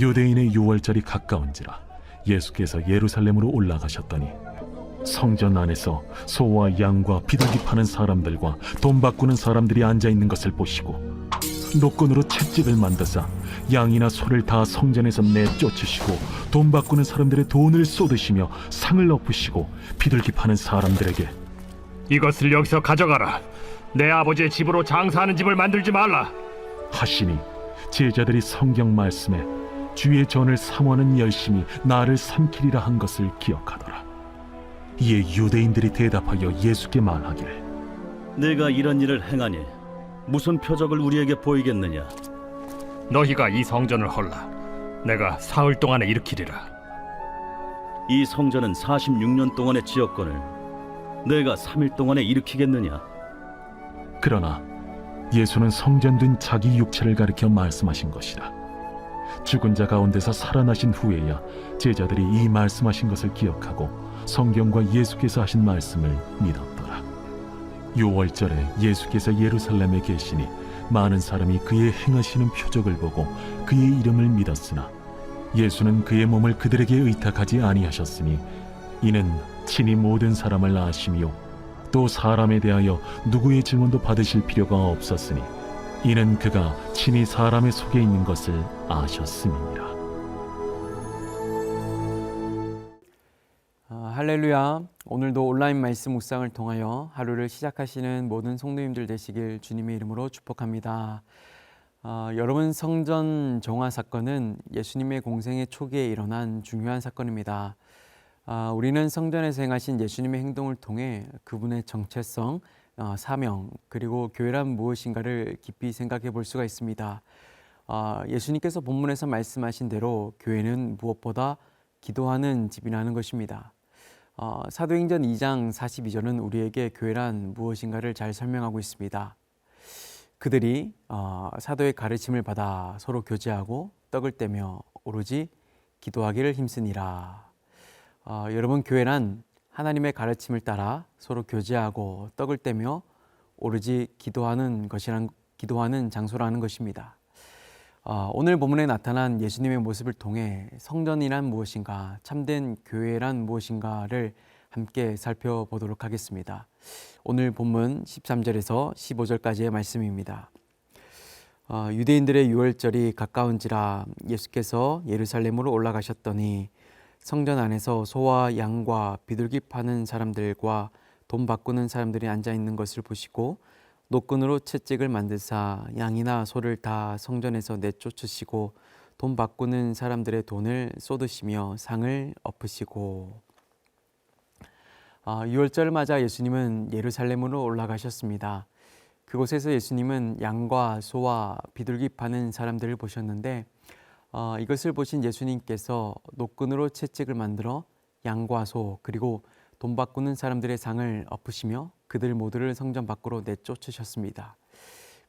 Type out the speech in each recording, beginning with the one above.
유대인의 유월절이 가까운지라 예수께서 예루살렘으로 올라가셨더니 성전 안에서 소와 양과 비둘기 파는 사람들과 돈 바꾸는 사람들이 앉아있는 것을 보시고 노끈으로 채찍을 만드사 양이나 소를 다 성전에서 내쫓으시고 돈 바꾸는 사람들의 돈을 쏟으시며 상을 엎으시고 비둘기 파는 사람들에게 이것을 여기서 가져가라. 내 아버지의 집으로 장사하는 집을 만들지 말라. 하시니 제자들이 성경 말씀에 주의 전을 삼원은 열심히 나를 삼키리라 한 것을 기억하더라. 이에 유대인들이 대답하여 예수께 말하기를 내가 이런 일을 행하니 무슨 표적을 우리에게 보이겠느냐? 너희가 이 성전을 헐라. 내가 사흘 동안에 일으키리라. 이 성전은 46년 동안의 지역권을 내가 3일 동안에 일으키겠느냐? 그러나 예수는 성전된 자기 육체를 가리켜 말씀하신 것이라. 죽은 자 가운데서 살아나신 후에야 제자들이 이 말씀하신 것을 기억하고 성경과 예수께서 하신 말씀을 믿었더라. 유월절에 예수께서 예루살렘에 계시니 많은 사람이 그의 행하시는 표적을 보고 그의 이름을 믿었으나 예수는 그의 몸을 그들에게 의탁하지 아니하셨으니 이는 친히 모든 사람을 아시며 또 사람에 대하여 누구의 증언도 받으실 필요가 없었으니 이는 그가 친히 사람의 속에 있는 것을 아셨음이니라. 할렐루야. 오늘도 온라인 말씀 묵상을 통하여 하루를 시작하시는 모든 성도님들 되시길 주님의 이름으로 축복합니다. 여러분, 성전 정화 사건은 예수님의 공생의 초기에 일어난 중요한 사건입니다. 우리는 성전에서 행하신 예수님의 행동을 통해 그분의 정체성, 사명, 그리고 교회란 무엇인가를 깊이 생각해 볼 수가 있습니다. 예수님께서 본문에서 말씀하신 대로 교회는 무엇보다 기도하는 집이라는 것입니다. 사도행전 2장 42절은 우리에게 교회란 무엇인가를 잘 설명하고 있습니다. 그들이 사도의 가르침을 받아 서로 교제하고 떡을 떼며 오로지 기도하기를 힘쓰니라. 여러분, 교회란 하나님의 가르침을 따라 서로 교제하고 떡을 떼며 오로지 기도하는 장소라는 것입니다. 오늘 본문에 나타난 예수님의 모습을 통해 성전이란 무엇인가, 참된 교회란 무엇인가를 함께 살펴보도록 하겠습니다. 오늘 본문 13절에서 15절까지의 말씀입니다. 유대인들의 유월절이 가까운지라 예수께서 예루살렘으로 올라가셨더니 성전 안에서 소와 양과 비둘기 파는 사람들과 돈 바꾸는 사람들이 앉아 있는 것을 보시고 노끈으로 채찍을 만드사 양이나 소를 다 성전에서 내쫓으시고 돈 바꾸는 사람들의 돈을 쏟으시며 상을 엎으시고. 유월절을 맞아 예수님은 예루살렘으로 올라가셨습니다. 그곳에서 예수님은 양과 소와 비둘기 파는 사람들을 보셨는데 이것을 보신 예수님께서 노끈으로 채찍을 만들어 양과 소 그리고 돈 바꾸는 사람들의 상을 엎으시며 그들 모두를 성전 밖으로 내쫓으셨습니다.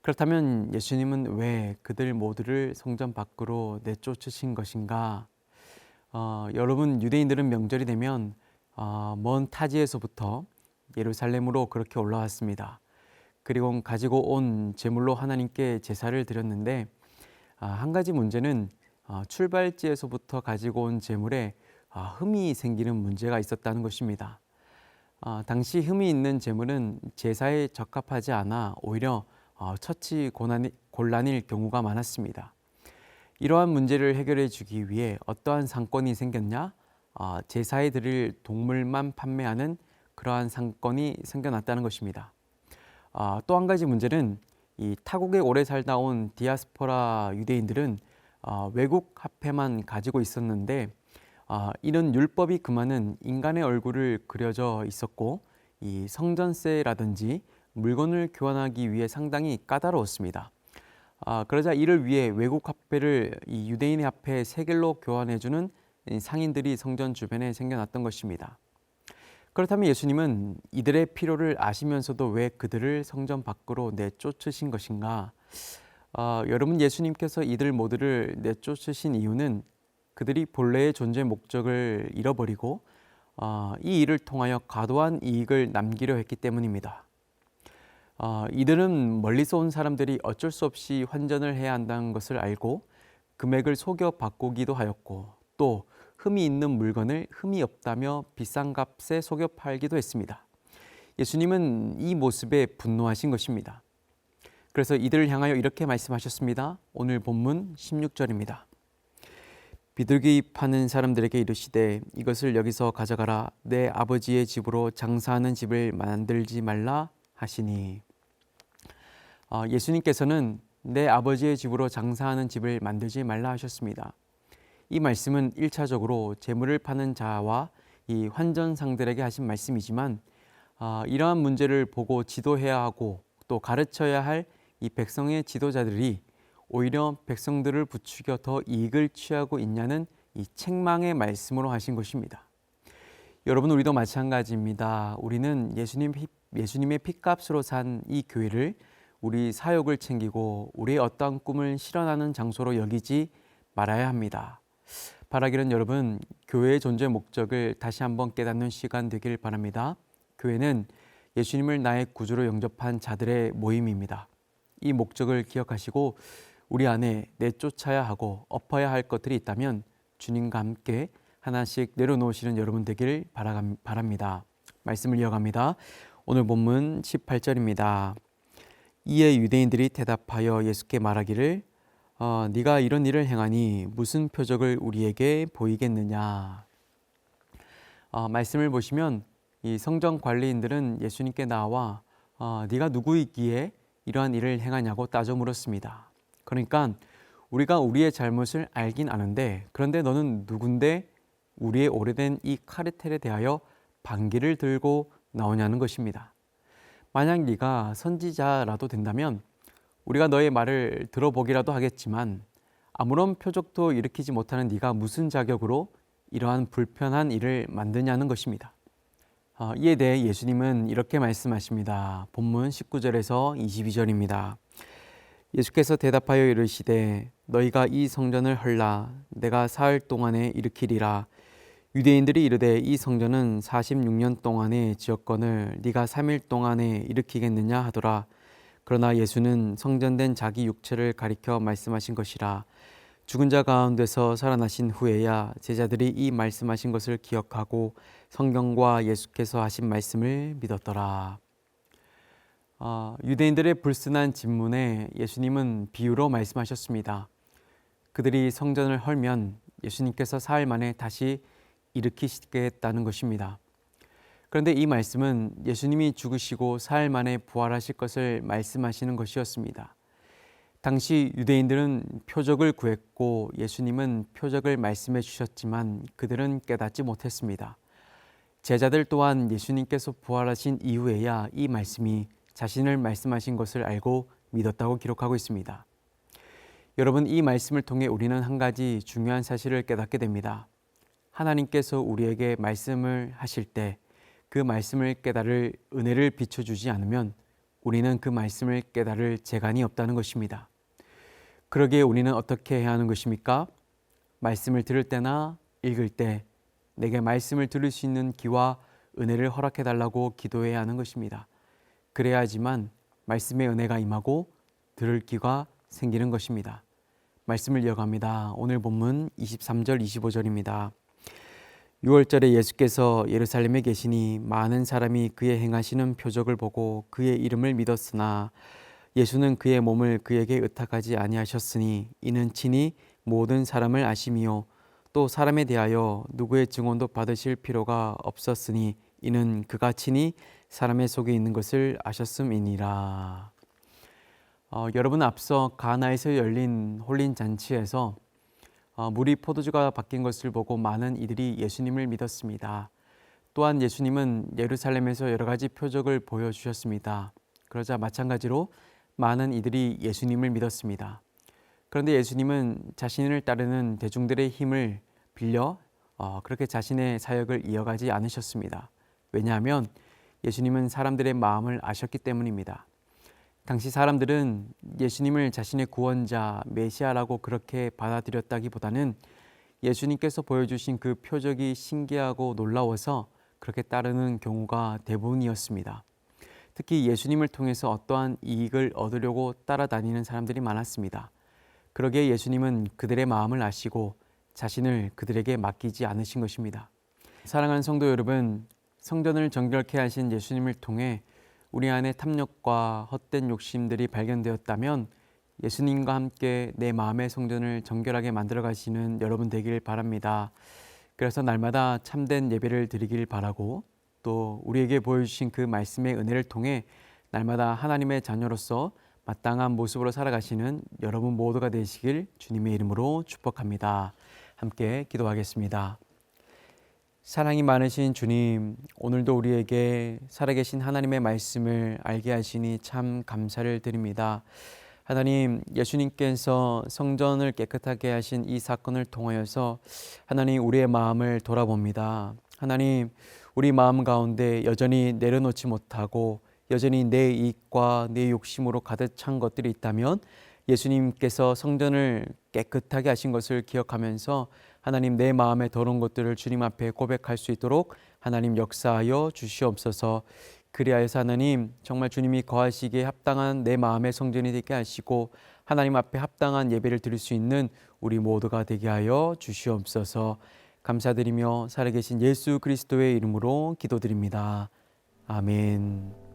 그렇다면 예수님은 왜 그들 모두를 성전 밖으로 내쫓으신 것인가? 여러분, 유대인들은 명절이 되면 먼 타지에서부터 예루살렘으로 그렇게 올라왔습니다. 그리고 가지고 온 제물로 하나님께 제사를 드렸는데 한 가지 문제는 출발지에서부터 가지고 온 제물에 흠이 생기는 문제가 있었다는 것입니다. 당시 흠이 있는 제물은 제사에 적합하지 않아 오히려 처치 곤란일 경우가 많았습니다. 이러한 문제를 해결해 주기 위해 어떠한 상권이 생겼냐? 제사에 드릴 동물만 판매하는 그러한 상권이 생겨났다는 것입니다. 또 한 가지 문제는 이 타국에 오래 살다 온 디아스포라 유대인들은 외국 화폐만 가지고 있었는데 이런 율법이 금하는 인간의 얼굴을 그려져 있었고 이 성전세라든지 물건을 교환하기 위해 상당히 까다로웠습니다. 그러자 이를 위해 외국 화폐를 이 유대인의 화폐 세겔로 교환해주는 상인들이 성전 주변에 생겨났던 것입니다. 그렇다면 예수님은 이들의 필요를 아시면서도 왜 그들을 성전 밖으로 내쫓으신 것인가? 여러분, 예수님께서 이들 모두를 내쫓으신 이유는 그들이 본래의 존재 목적을 잃어버리고 이 일을 통하여 과도한 이익을 남기려 했기 때문입니다. 이들은 멀리서 온 사람들이 어쩔 수 없이 환전을 해야 한다는 것을 알고 금액을 속여 바꾸기도 하였고 또 흠이 있는 물건을 흠이 없다며 비싼 값에 속여 팔기도 했습니다. 예수님은 이 모습에 분노하신 것입니다. 그래서 이들을 향하여 이렇게 말씀하셨습니다. 오늘 본문 16절입니다. 비둘기 파는 사람들에게 이르시되 이것을 여기서 가져가라. 내 아버지의 집으로 장사하는 집을 만들지 말라 하시니. 예수님께서는 내 아버지의 집으로 장사하는 집을 만들지 말라 하셨습니다. 이 말씀은 1차적으로 재물을 파는 자와 이 환전상들에게 하신 말씀이지만 이러한 문제를 보고 지도해야 하고 또 가르쳐야 할 이 백성의 지도자들이 오히려 백성들을 부추겨 더 이익을 취하고 있냐는 이 책망의 말씀으로 하신 것입니다. 여러분, 우리도 마찬가지입니다. 우리는 예수님의 핏값으로 산 이 교회를 우리 사역을 챙기고 우리의 어떠한 꿈을 실현하는 장소로 여기지 말아야 합니다. 바라기는 여러분, 교회의 존재 목적을 다시 한번 깨닫는 시간 되길 바랍니다. 교회는 예수님을 나의 구주로 영접한 자들의 모임입니다. 이 목적을 기억하시고 우리 안에 내쫓아야 하고 엎어야 할 것들이 있다면 주님과 함께 하나씩 내려놓으시는 여러분 되길 바랍니다. 말씀을 이어갑니다. 오늘 본문 18절입니다. 이에 유대인들이 대답하여 예수께 말하기를 네가 이런 일을 행하니 무슨 표적을 우리에게 보이겠느냐. 말씀을 보시면 이 성전 관리인들은 예수님께 나와 네가 누구이기에 이러한 일을 행하냐고 따져 물었습니다. 그러니까 우리가 우리의 잘못을 알긴 아는데 그런데 너는 누군데 우리의 오래된 이 카르텔에 대하여 반기를 들고 나오냐는 것입니다. 만약 네가 선지자라도 된다면 우리가 너의 말을 들어보기라도 하겠지만 아무런 표적도 일으키지 못하는 네가 무슨 자격으로 이러한 불편한 일을 만드냐는 것입니다. 이에 대해 예수님은 이렇게 말씀하십니다. 본문 19절에서 22절입니다. 예수께서 대답하여 이르시되 너희가 이 성전을 헐라 내가 사흘 동안에 일으키리라. 유대인들이 이르되 이 성전은 46년 동안에 지었거늘 네가 3일 동안에 일으키겠느냐 하더라. 그러나 예수는 성전된 자기 육체를 가리켜 말씀하신 것이라. 죽은 자 가운데서 살아나신 후에야 제자들이 이 말씀하신 것을 기억하고 성경과 예수께서 하신 말씀을 믿었더라. 유대인들의 불순한 질문에 예수님은 비유로 말씀하셨습니다. 그들이 성전을 헐면 예수님께서 사흘 만에 다시 일으키시겠다는 것입니다. 그런데 이 말씀은 예수님이 죽으시고 사흘 만에 부활하실 것을 말씀하시는 것이었습니다. 당시 유대인들은 표적을 구했고 예수님은 표적을 말씀해 주셨지만 그들은 깨닫지 못했습니다. 제자들 또한 예수님께서 부활하신 이후에야 이 말씀이 자신을 말씀하신 것을 알고 믿었다고 기록하고 있습니다. 여러분, 이 말씀을 통해 우리는 한 가지 중요한 사실을 깨닫게 됩니다. 하나님께서 우리에게 말씀을 하실 때 그 말씀을 깨달을 은혜를 비춰주지 않으면 우리는 그 말씀을 깨달을 재간이 없다는 것입니다. 그러기에 우리는 어떻게 해야 하는 것입니까? 말씀을 들을 때나 읽을 때 내게 말씀을 들을 수 있는 귀와 은혜를 허락해 달라고 기도해야 하는 것입니다. 그래야지만 말씀의 은혜가 임하고 들을 귀가 생기는 것입니다. 말씀을 이어갑니다. 오늘 본문 23절 25절입니다. 6월절에 예수께서 예루살렘에 계시니 많은 사람이 그의 행하시는 표적을 보고 그의 이름을 믿었으나 예수는 그의 몸을 그에게 의탁하지 아니하셨으니 이는 친히 모든 사람을 아심이요 또 사람에 대하여 누구의 증언도 받으실 필요가 없었으니 이는 그가 친히 사람의 속에 있는 것을 아셨음이니라. 여러분, 앞서 가나에서 열린 홀린 잔치에서 물이 포도주가 바뀐 것을 보고 많은 이들이 예수님을 믿었습니다. 또한 예수님은 예루살렘에서 여러 가지 표적을 보여주셨습니다. 그러자 마찬가지로 많은 이들이 예수님을 믿었습니다. 그런데 예수님은 자신을 따르는 대중들의 힘을 빌려 그렇게 자신의 사역을 이어가지 않으셨습니다. 왜냐하면 예수님은 사람들의 마음을 아셨기 때문입니다. 당시 사람들은 예수님을 자신의 구원자, 메시아라고 그렇게 받아들였다기보다는 예수님께서 보여주신 그 표적이 신기하고 놀라워서 그렇게 따르는 경우가 대부분이었습니다. 특히 예수님을 통해서 어떠한 이익을 얻으려고 따라다니는 사람들이 많았습니다. 그러기에 예수님은 그들의 마음을 아시고 자신을 그들에게 맡기지 않으신 것입니다. 사랑하는 성도 여러분, 성전을 정결케 하신 예수님을 통해 우리 안에 탐욕과 헛된 욕심들이 발견되었다면 예수님과 함께 내 마음의 성전을 정결하게 만들어 가시는 여러분 되길 바랍니다. 그래서 날마다 참된 예배를 드리길 바라고, 또 우리에게 보여주신 그 말씀의 은혜를 통해 날마다 하나님의 자녀로서 마땅한 모습으로 살아가시는 여러분 모두가 되시길 주님의 이름으로 축복합니다. 함께 기도하겠습니다. 사랑이 많으신 주님, 오늘도 우리에게 살아계신 하나님의 말씀을 알게 하시니 참 감사를 드립니다. 하나님, 예수님께서 성전을 깨끗하게 하신 이 사건을 통하여서 하나님, 우리의 마음을 돌아봅니다. 하나님, 우리 마음 가운데 여전히 내려놓지 못하고 여전히 내 이익과 내 욕심으로 가득 찬 것들이 있다면 예수님께서 성전을 깨끗하게 하신 것을 기억하면서 하나님, 내 마음에 더러운 것들을 주님 앞에 고백할 수 있도록 하나님 역사하여 주시옵소서. 그리하여서 하나님, 정말 주님이 거하시기에 합당한 내 마음의 성전이 되게 하시고 하나님 앞에 합당한 예배를 드릴 수 있는 우리 모두가 되게 하여 주시옵소서. 감사드리며 살아계신 예수 그리스도의 이름으로 기도드립니다. 아멘.